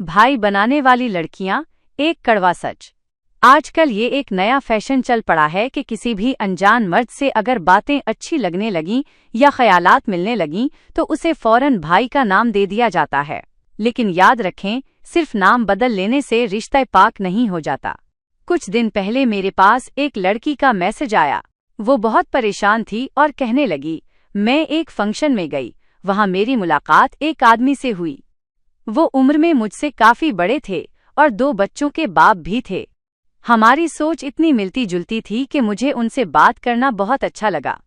भाई बनाने वाली लड़कियां, एक कड़वा सच। आजकल ये एक नया फैशन चल पड़ा है कि किसी भी अनजान मर्द से अगर बातें अच्छी लगने लगीं या ख्यालात मिलने लगीं तो उसे फौरन भाई का नाम दे दिया जाता है। लेकिन याद रखें, सिर्फ नाम बदल लेने से रिश्ता पाक नहीं हो जाता। कुछ दिन पहले मेरे पास एक लड़की का मैसेज आया। वो बहुत परेशान थी और कहने लगी, मैं एक फंक्शन में गई, वहां मेरी मुलाकात एक आदमी से हुई। वो उम्र में मुझसे काफी बड़े थे और 2 बच्चों के बाप भी थे। हमारी सोच इतनी मिलती जुलती थी कि मुझे उनसे बात करना बहुत अच्छा लगा।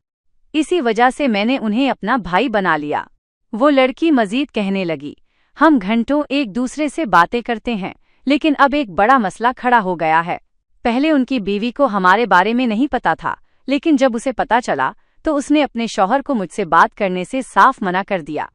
इसी वजह से मैंने उन्हें अपना भाई बना लिया। वो लड़की मजीद कहने लगी, हम घंटों एक दूसरे से बातें करते हैं, लेकिन अब एक बड़ा मसला खड़ा हो गया है। पहले उनकी बीवी को हमारे बारे में नहीं पता था, लेकिन जब उसे पता चला तो उसने अपने शौहर को मुझसे बात करने से साफ मना कर दिया।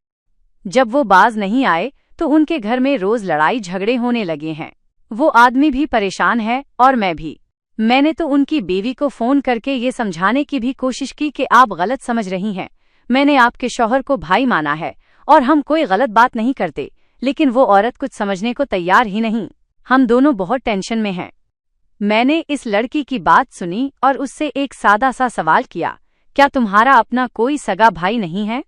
जब वो बाज नहीं आए तो उनके घर में रोज लड़ाई झगड़े होने लगे हैं। वो आदमी भी परेशान है और मैं भी। मैंने तो उनकी बीवी को फोन करके ये समझाने की भी कोशिश की कि आप गलत समझ रही हैं, मैंने आपके शौहर को भाई माना है और हम कोई गलत बात नहीं करते। लेकिन वो औरत कुछ समझने को तैयार ही नहीं। हम दोनों बहुत टेंशन में हैं। मैंने इस लड़की की बात सुनी और उससे एक सादा सा सवाल किया, क्या तुम्हारा अपना कोई सगा भाई नहीं है?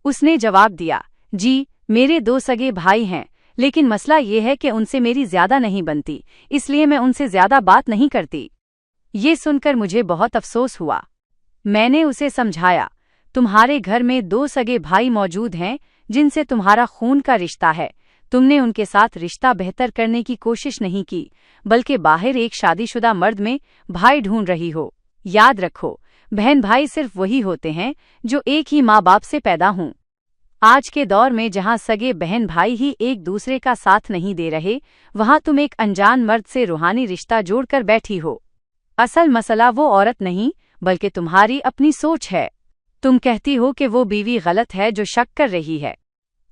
उसने जवाब दिया, जी मेरे 2 सगे भाई हैं, लेकिन मसला ये है कि उनसे मेरी ज्यादा नहीं बनती, इसलिए मैं उनसे ज्यादा बात नहीं करती। ये सुनकर मुझे बहुत अफसोस हुआ। मैंने उसे समझाया, तुम्हारे घर में 2 सगे भाई मौजूद हैं जिनसे तुम्हारा खून का रिश्ता है। तुमने उनके साथ रिश्ता बेहतर करने की कोशिश नहीं की, बल्कि बाहर एक शादीशुदा मर्द में भाई ढूंढ रही हो। याद रखो, बहन भाई सिर्फ वही होते हैं जो एक ही माँ बाप से पैदा हों। आज के दौर में जहां सगे बहन भाई ही एक दूसरे का साथ नहीं दे रहे, वहां तुम एक अनजान मर्द से रूहानी रिश्ता जोड़कर बैठी हो। असल मसला वो औरत नहीं, बल्कि तुम्हारी अपनी सोच है। तुम कहती हो कि वो बीवी गलत है जो शक कर रही है।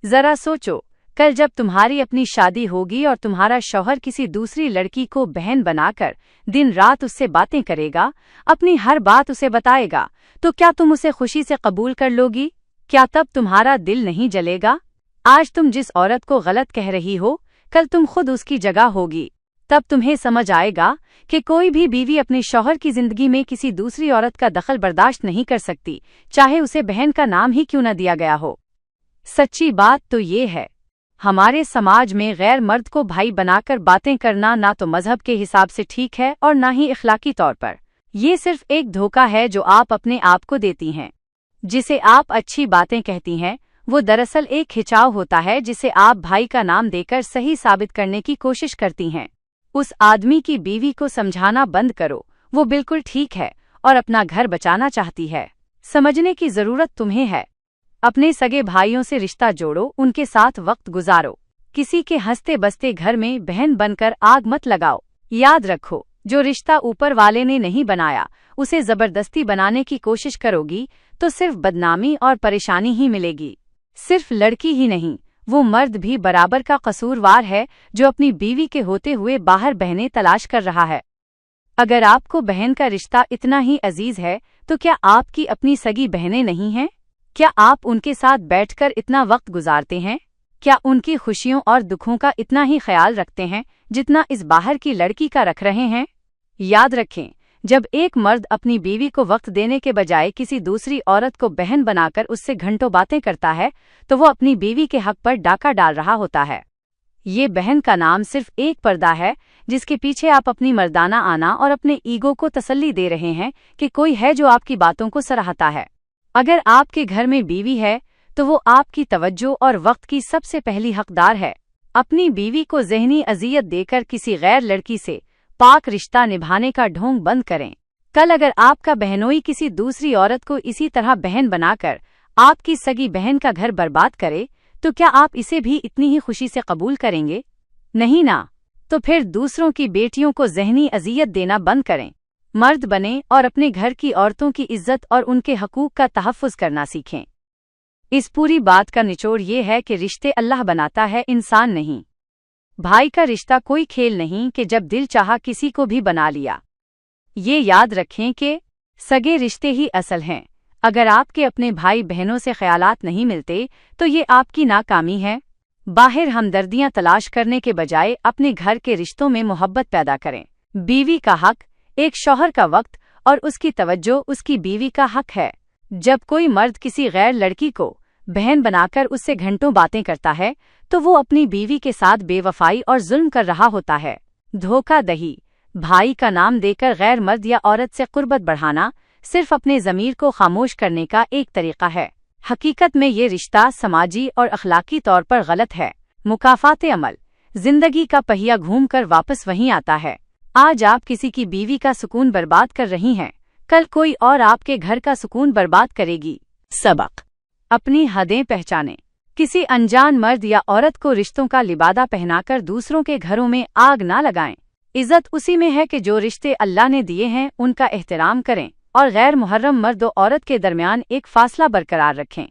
जरा सोचो, कल जब तुम्हारी अपनी शादी होगी और तुम्हारा शौहर किसी दूसरी लड़की को बहन बनाकर दिन रात उससे बातें करेगा, अपनी हर बात उसे बताएगा, तो क्या तुम उसे खुशी से कबूल कर लोगी? क्या तब तुम्हारा दिल नहीं जलेगा? आज तुम जिस औरत को गलत कह रही हो, कल तुम खुद उसकी जगह होगी। तब तुम्हें समझ आएगा कि कोई भी बीवी अपने शौहर की जिंदगी में किसी दूसरी औरत का दखल बर्दाश्त नहीं कर सकती, चाहे उसे बहन का नाम ही क्यों न दिया गया हो। सच्ची बात तो ये है, हमारे समाज में गैर मर्द को भाई बनाकर बातें करना ना तो मजहब के हिसाब से ठीक है और ना ही इखलाकी तौर पर। ये सिर्फ एक धोखा है जो आप अपने आप को देती हैं। जिसे आप अच्छी बातें कहती हैं, वो दरअसल एक खिंचाव होता है जिसे आप भाई का नाम देकर सही साबित करने की कोशिश करती हैं। उस आदमी की बीवी को समझाना बंद करो, वो बिल्कुल ठीक है और अपना घर बचाना चाहती है। समझने की जरूरत तुम्हें है। अपने सगे भाइयों से रिश्ता जोड़ो, उनके साथ वक्त गुजारो। किसी के हंसते बसते घर में बहन बनकर आग मत लगाओ। याद रखो, जो रिश्ता ऊपर वाले ने नहीं बनाया, उसे जबरदस्ती बनाने की कोशिश करोगी तो सिर्फ बदनामी और परेशानी ही मिलेगी। सिर्फ लड़की ही नहीं, वो मर्द भी बराबर का कसूरवार है जो अपनी बीवी के होते हुए बाहर बहनें तलाश कर रहा है। अगर आपको बहन का रिश्ता इतना ही अजीज है, तो क्या आपकी अपनी सगी बहनें नहीं हैं? क्या आप उनके साथ बैठकर इतना वक्त गुजारते हैं? क्या उनकी खुशियों और दुखों का इतना ही ख्याल रखते हैं जितना इस बाहर की लड़की का रख रहे हैं? याद रखें, जब एक मर्द अपनी बीवी को वक्त देने के बजाय किसी दूसरी औरत को बहन बनाकर उससे घंटों बातें करता है, तो वो अपनी बीवी के हक पर डाका डाल रहा होता है। ये बहन का नाम सिर्फ एक पर्दा है जिसके पीछे आप अपनी मर्दाना आना और अपने ईगो को तसल्ली दे रहे हैं कि कोई है जो आपकी बातों को सराहता है। अगर आपके घर में बीवी है तो वो आपकी तवज्जो और वक्त की सबसे पहली हकदार है। अपनी बीवी को ज़हनी अजियत देकर किसी गैर लड़की से पाक रिश्ता निभाने का ढोंग बंद करें। कल अगर आपका बहनोई किसी दूसरी औरत को इसी तरह बहन बनाकर आपकी सगी बहन का घर बर्बाद करे, तो क्या आप इसे भी इतनी ही खुशी से कबूल करेंगे? नहीं ना। तो फिर दूसरों की बेटियों को ज़हनी अजियत देना बंद करें। मर्द बने और अपने घर की औरतों की इज्जत और उनके हकूक का तहफ़्फ़ुज़ करना सीखें। इस पूरी बात का निचोड़ ये है कि रिश्ते अल्लाह बनाता है, इंसान नहीं। भाई का रिश्ता कोई खेल नहीं कि जब दिल चाहा किसी को भी बना लिया। ये याद रखें कि सगे रिश्ते ही असल हैं। अगर आपके अपने भाई बहनों से ख्यालात नहीं मिलते तो ये आपकी नाकामी है। باہر ہمدردیاں تلاش کرنے کے بجائے اپنے گھر کے رشتوں میں محبت پیدا کریں۔ بیوی کا حق۔ ایک شوہر کا وقت اور اس کی توجہ اس کی بیوی کا حق ہے۔ جب کوئی مرد کسی غیر لڑکی کو بہن بنا کر اس سے گھنٹوں باتیں کرتا ہے تو وہ اپنی بیوی کے ساتھ بے وفائی اور ظلم کر رہا ہوتا ہے۔ دھوکہ دہی۔ بھائی کا نام دے کر غیر مرد یا عورت سے قربت بڑھانا صرف اپنے ضمیر کو خاموش کرنے کا ایک طریقہ ہے۔ حقیقت میں یہ رشتہ سماجی اور اخلاقی طور پر غلط ہے۔ مکافات عمل۔ زندگی کا پہیہ گھوم کر واپس وہیں آتا ہے۔ آج آپ کسی کی بیوی کا سکون برباد کر رہی ہیں، کل کوئی اور آپ کے گھر کا سکون برباد کرے گی۔ سبق۔ اپنی حدیں پہچانیں۔ کسی انجان مرد یا عورت کو رشتوں کا لبادہ پہنا کر دوسروں کے گھروں میں آگ نہ لگائیں۔ عزت اسی میں ہے کہ جو رشتے اللہ نے دیے ہیں ان کا احترام کریں اور غیر محرم مرد و عورت کے درمیان ایک فاصلہ برقرار رکھیں۔